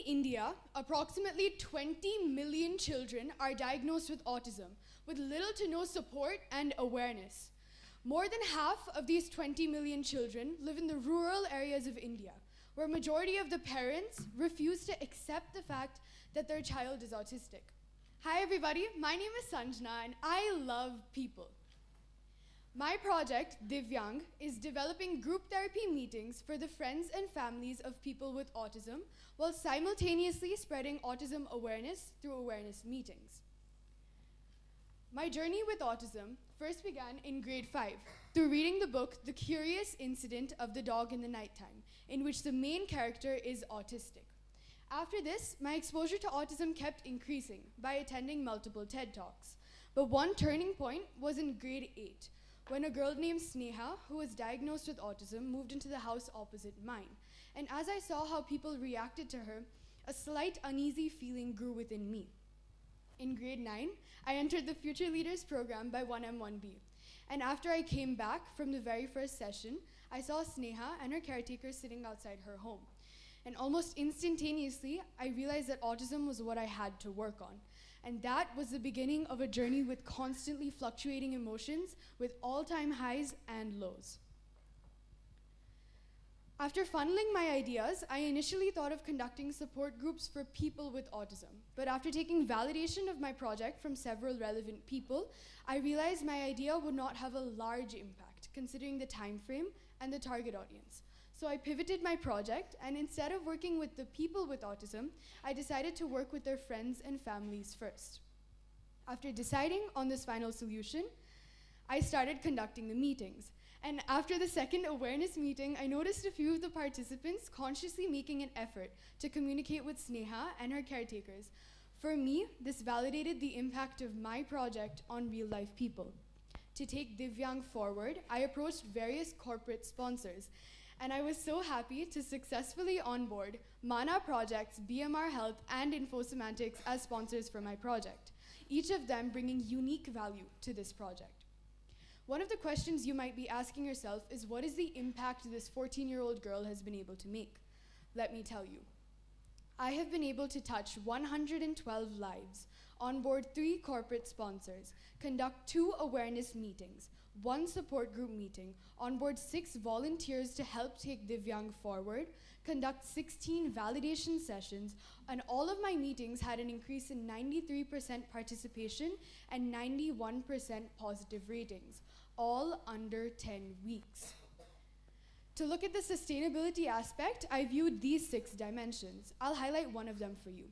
India, approximately 20 million children are diagnosed with autism, with little to no support and awareness. More than half of these 20 million children live in the rural areas of India, where majority of the parents refuse to accept the fact that their child is autistic. Hi everybody, my name is Sanjana and I love people. My project, Divyang, is developing group therapy meetings for the friends and families of people with autism while simultaneously spreading autism awareness through awareness meetings. My journey with autism first began in grade 5 through reading the book The Curious Incident of the Dog in the Nighttime, in which the main character is autistic. After this, my exposure to autism kept increasing by attending multiple TED Talks. But one turning point was in grade 8, when a girl named Sneha, who was diagnosed with autism, moved into the house opposite mine. And as I saw how people reacted to her, a slight uneasy feeling grew within me. In grade 9, I entered the Future Leaders program by 1M1B. And after I came back from the very first session, I saw Sneha and her caretaker sitting outside her home. And almost instantaneously, I realized that autism was what I had to work on. And that was the beginning of a journey with constantly fluctuating emotions, with all-time highs and lows. After funneling my ideas, I initially thought of conducting support groups for people with autism. But after taking validation of my project from several relevant people, I realized my idea would not have a large impact, considering the time frame and the target audience. So I pivoted my project, and instead of working with the people with autism, I decided to work with their friends and families first. After deciding on this final solution, I started conducting the meetings. And after the second awareness meeting, I noticed a few of the participants consciously making an effort to communicate with Sneha and her caretakers. For me, this validated the impact of my project on real-life people. To take Divyang forward, I approached various corporate sponsors, and I was so happy to successfully onboard Mana Projects, BMR Health, and InfoSemantics as sponsors for my project, each of them bringing unique value to this project. One of the questions you might be asking yourself is, what is the impact this 14-year-old girl has been able to make? Let me tell you. I have been able to touch 112 lives, onboard 3 corporate sponsors, conduct 2 awareness meetings, 1 support group meeting, onboard 6 volunteers to help take Divyang forward, conduct 16 validation sessions, and all of my meetings had an increase in 93% participation and 91% positive ratings, all under 10 weeks. To look at the sustainability aspect, I viewed these 6 dimensions. I'll highlight one of them for you.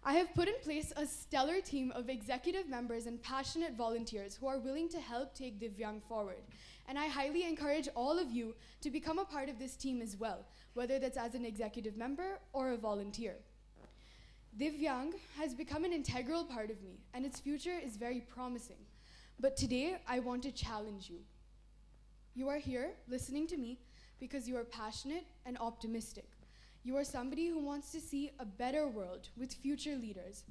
I have put in place a stellar team of executive members and passionate volunteers who are willing to help take Divyang forward. And I highly encourage all of you to become a part of this team as well, whether that's as an executive member or a volunteer. Divyang has become an integral part of me, and its future is very promising. But today, I want to challenge you. You are here listening to me because you are passionate and optimistic. You are somebody who wants to see a better world with future leaders.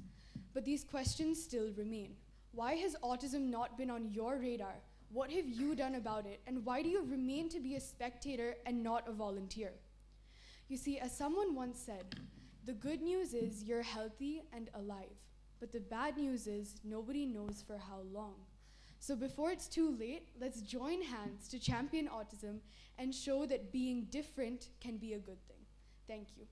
But these questions still remain. Why has autism not been on your radar? What have you done about it? And why do you remain to be a spectator and not a volunteer? You see, as someone once said, the good news is you're healthy and alive. But the bad news is nobody knows for how long. So before it's too late, let's join hands to champion autism and show that being different can be a good thing. Thank you.